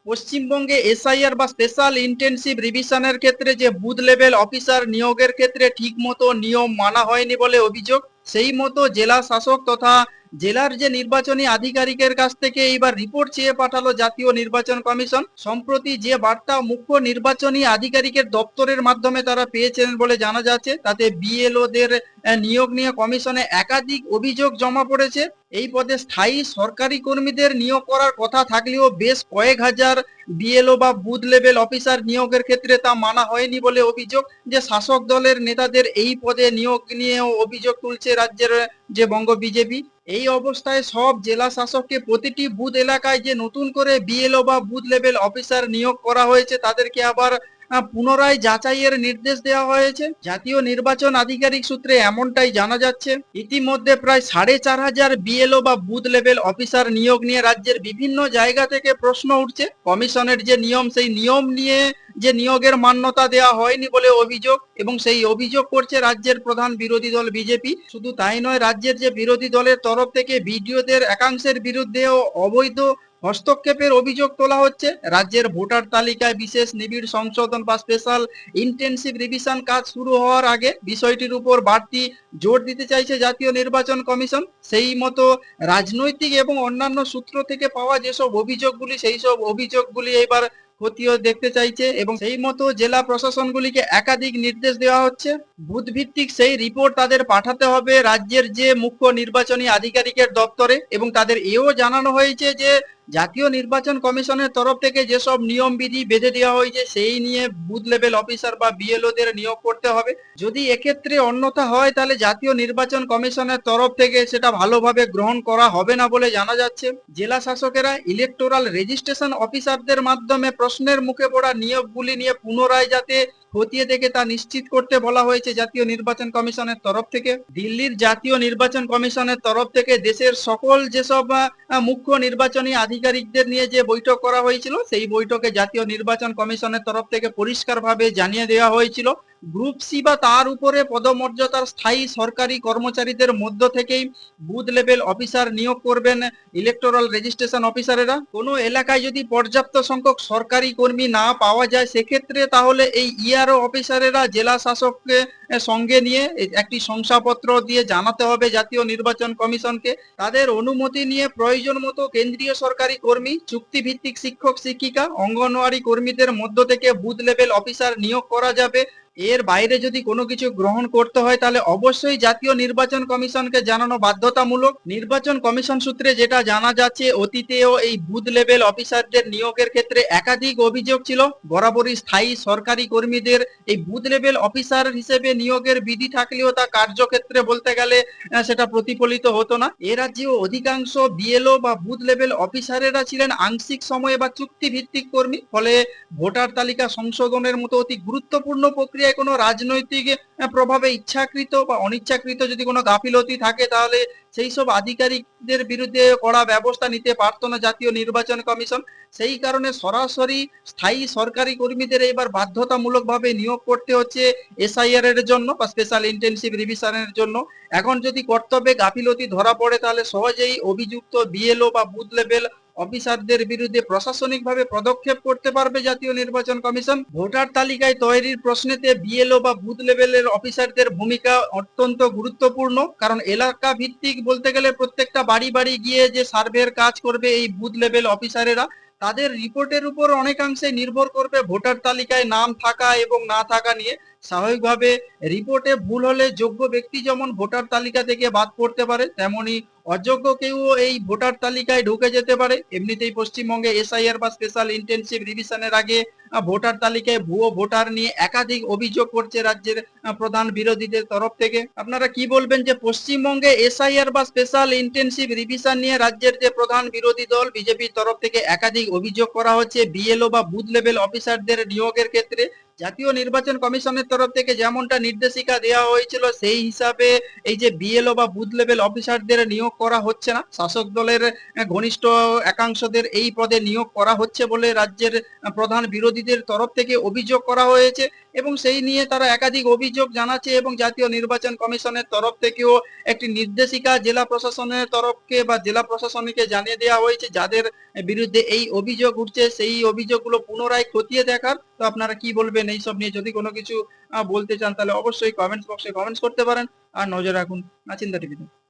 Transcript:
পশ্চিমবঙ্গে এসআইআর বা special intensive রিভিশনের ক্ষেত্রে যে বুথ লেভেল অফিসার নিয়োগের ক্ষেত্রে ঠিকমতো নিয়ম মানা হয়নি বলে অভিযোগ। সেই মতো জেলা শাসক তথা জেলার যে নির্বাচনী আধিকারিকের কাছ থেকে এইবার রিপোর্ট চেয়ে পাঠালো জাতীয় নির্বাচন কমিশন। সম্প্রতি যে বার্তা মুখ্য নির্বাচনী আধিকারিকের দপ্তরের মাধ্যমে তারা পেয়েছেন বলে জানা যাচ্ছে, তাতে বিএলওদের নিয়োগ নিয়ে কমিশনে একাধিক অভিযোগ জমা পড়েছে। এই পদে স্থায়ী সরকারি কর্মীদের নিয়োগ করার কথা থাকলেও বেশ কয়েক হাজার বিএলও বা বুথ লেভেল অফিসার নিয়োগের ক্ষেত্রে তা মানা হয়নি বলে অভিযোগ। যে শাসক দলের নেতাদের এই পদে নিয়োগ নিয়েও অভিযোগ তুলছে রাজ্যের যে বঙ্গ বিজেপি। এই অবস্থায় সব জেলা শাসককে প্রতিটি বুথ এলাকায় যে নতুন করে বিএলও বা বুথ লেভেল অফিসার নিয়োগ করা হয়েছে তাদেরকে আবার পুনরায় যাচাইয়ের নির্দেশ দেওয়া হয়েছে। জাতীয় নির্বাচন আধিকারিক সূত্রে এমনটাই জানা যাচ্ছে। ইতিমধ্যে প্রায় 4,500 বিএলও বা বুথ লেভেল অফিসার নিয়োগ নিয়ে রাজ্যের বিভিন্ন জায়গা থেকে প্রশ্ন উঠছে। কমিশনের যে নিয়ম, সেই নিয়ম নিয়ে যে নিয়োগের মান্যতা দেওয়া হয়নি বলে অভিযোগ, এবং সেই অভিযোগ করছে রাজ্যের প্রধান বিরোধী দল বিজেপি। শুধু তাই নয়, রাজ্যের যে বিরোধী দলের তরফ থেকে বিডিওদের একাংশের বিরুদ্ধেও অবৈধ হস্তক্ষেপের অভিযোগ তোলা হচ্ছে। রাজ্যের ভোটার তালিকায় বিশেষ নিবিড় সংশোধন বা স্পেশাল ইন্টেনসিভ রিভিশন কাজ শুরু হওয়ার আগে বিষয়টির উপর বাড়তি জোর দিতে চাইছে জাতীয় নির্বাচন কমিশন। সেই মতো রাজনৈতিক এবং অন্যান্য সূত্র থেকে পাওয়া যেসব অভিযোগগুলি, সেই সব অভিযোগগুলি এবার খতিয়ে দেখতে চাইছে, এবং সেই মতো জেলা প্রশাসনগুলিকে একাধিক নির্দেশ দেওয়া হচ্ছে। বুথ ভিত্তিক সেই রিপোর্ট তাদের পাঠাতে হবে রাজ্যের যে মুখ্য নির্বাচনী আধিকারিকের দপ্তরে, এবং তাদের এও জানানো হয়েছে যে জাতীয় নির্বাচন কমিশনের তরফ থেকে যেসব নিয়ম বিধি বেঁধে দেওয়া হয়েছে সেই নিয়ে বুথ লেভেল অফিসার বা বিএলওদের নিয়োগ করতে হবে। যদি এক্ষেত্রে অন্যথা হয় তাহলে জাতীয় নির্বাচন কমিশনের তরফ থেকে সেটা ভালোভাবে গ্রহণ করা হবে না বলে জানা যাচ্ছে। জেলা শাসকেরা ইলেকটোরাল রেজিস্ট্রেশন অফিসারদের মাধ্যমে প্রশ্নের মুখে পড়া নিয়োগগুলি নিয়ে পুনরায় যাতে খতিয়ে দেখে তা নিশ্চিত করতে বলা হয়েছে জাতীয় নির্বাচন কমিশনের তরফ থেকে। দিল্লির জাতীয় নির্বাচন কমিশনের তরফ থেকে দেশের সকল যেসব মুখ্য নির্বাচনী আধিকারিকদের নিয়ে যে বৈঠক করা হয়েছিল, সেই বৈঠকে জাতীয় নির্বাচন কমিশনের তরফ থেকে পরিষ্কারভাবে জানিয়ে দেওয়া হয়েছিল গ্রুপ সি বা তার উপরে পদমর্যাদার স্থায়ী সরকারি কর্মচারীদের মধ্য থেকেই বুথ লেভেল অফিসার নিয়োগ করবেন ইলেকটোরাল রেজিস্ট্রেশন অফিসারেরা। কোনো এলাকায় যদি পর্যাপ্ত সংখ্যক সরকারি কর্মী না পাওয়া যায় সেক্ষেত্রে তাহলে এই ইআরও অফিসারেরা জেলা শাসককে সঙ্গে নিয়ে একটি শংসাপত্র দিয়ে জানাতে হবে জাতীয় নির্বাচন কমিশনকে। তাদের অনুমতি নিয়ে প্রয়োজন মতো কেন্দ্রীয় সরকারি কর্মী, চুক্তিভিত্তিক শিক্ষক শিক্ষিকা, অঙ্গনওয়াড়ি কর্মীদের মধ্য থেকে বুথ লেভেল অফিসার নিয়োগ করা যাবে। এর বাইরে যদি কোনো কিছু গ্রহণ করতে হয় তাহলে অবশ্যই জাতীয় নির্বাচন কমিশনকে জানানো বাধ্যতামূলক। নির্বাচন কমিশন সূত্রে যেটা জানা যাচ্ছে, অতীতেও এই বুথ লেভেল অফিসারদের নিয়োগের ক্ষেত্রে একাধিক অভিযোগ ছিল। বরাবরই স্থায়ী সরকারি কর্মীদের এই বুথ লেভেল অফিসার হিসেবে নিয়োগের বিধি থাকলেও তা কার্যক্ষেত্রে বলতে গেলে সেটা প্রতিফলিত হতো না। এ রাজ্যেও অধিকাংশ বিএলও বা বুথ লেভেল অফিসারেরা ছিলেন আংশিক সময়ে বা চুক্তি ভিত্তিক কর্মী। ফলে ভোটার তালিকা সংশোধনের মতো অতি গুরুত্বপূর্ণ প্রক্রিয়ায় কোনো রাজনৈতিক প্রভাবে ইচ্ছাকৃত বা অনিচ্ছাকৃত যদি কোনো গাফিলতি থাকে তাহলে সেই সব আধিকারিকদের বিরুদ্ধে কড়া ব্যবস্থা নিতে পারতো না জাতীয় নির্বাচন কমিশন। সেই কারণে সরাসরি স্থায়ী সরকারি কর্মীদের এবার বাধ্যতামূলকভাবে নিয়োগ করতে হচ্ছে এসআইআর এর জন্য বা স্পেশাল ইন্টেনসিভ রিভিশনের জন্য। এখন যদি কর্তব্যে গাফিলতি ধরা পড়ে তাহলে সহজেই অভিযুক্ত বিএলও বা বুথ লেভেল অফিসারদের বিরুদ্ধে প্রশাসনিকভাবে পদক্ষেপ করতে পারবে জাতীয় নির্বাচন কমিশন। ভোটার তালিকায় তৈরির প্রশ্নেতে বিএলও বা বুথ লেভেলের অফিসারদের ভূমিকা অত্যন্ত গুরুত্বপূর্ণ, কারণ এলাকা ভিত্তিক বলতে গেলে প্রত্যেকটা বাড়ি বাড়ি গিয়ে যে সার্ভের কাজ করবে এই বুথ লেভেল অফিসারেরা, তাদের রিপোর্টের উপর অনেকাংশে নির্ভর করবে ভোটার তালিকায় নাম থাকা এবং না থাকা নিয়ে। স্বাভাবিকভাবে রিপোর্টে ভুল হলে যোগ্য ব্যক্তি যেমন ভোটার তালিকা থেকে বাদ পড়তে পারে, তেমনি অযোগ্য কেউ এই ভোটার তালিকায় ঢুকে যেতে পারে। এমনিতেই পশ্চিমবঙ্গে এসআইআর বা স্পেশাল ইন্টেনসিভ রিভিশনের আগে ভোটার তালিকায় ভুয়ো ভোটার নিয়ে একাধিক অভিযোগ করছে রাজ্যের প্রধান বিরোধীদের তরফ থেকে। আপনারা কি বলবেন যে পশ্চিমবঙ্গে এসআইআর বা স্পেশাল ইন্টেনসিভ রিভিশন নিয়ে রাজ্যের যে প্রধান বিরোধী দল বিজেপির তরফ থেকে একাধিক অভিযোগ করা হচ্ছে বিএলও বা বুথ লেভেল অফিসারদের নিয়োগের ক্ষেত্রে জাতীয় নির্বাচন কমিশনের তরফ থেকে যেমনটা নির্দেশিকা দেওয়া হয়েছিল সেই হিসাবে এই যে বিএলও বা বুথ লেভেল অফিসারদের নিয়োগ করা হচ্ছে না। শাসক দলের ঘনিষ্ঠ একাংশদের এই পদে নিয়োগ করা হচ্ছে বলে রাজ্যের প্রধান বিরোধী কর্মীদের তরফ থেকে অভিযোগ করা হয়েছে এবং সেই নিয়ে তারা একাধিক অভিযোগ জানাচ্ছে এবং জাতীয় নির্বাচন কমিশনের তরফ থেকেও একটি নির্দেশিকা জেলা প্রশাসনের তরফকে বা জেলা প্রশাসনকে জানিয়ে দেওয়া হয়েছে যাদের বিরুদ্ধে এই অভিযোগ উঠছে সেই অভিযোগগুলো পুনরায় খতিয়ে দেখার। তো আপনারা কি বলবেন এইসব নিয়ে? যদি কোনো কিছু বলতে চান তাহলে অবশ্যই কমেন্টস বক্সে কমেন্টস করতে পারেন। আর নজর রাখুন চিন্তা টিভিতে।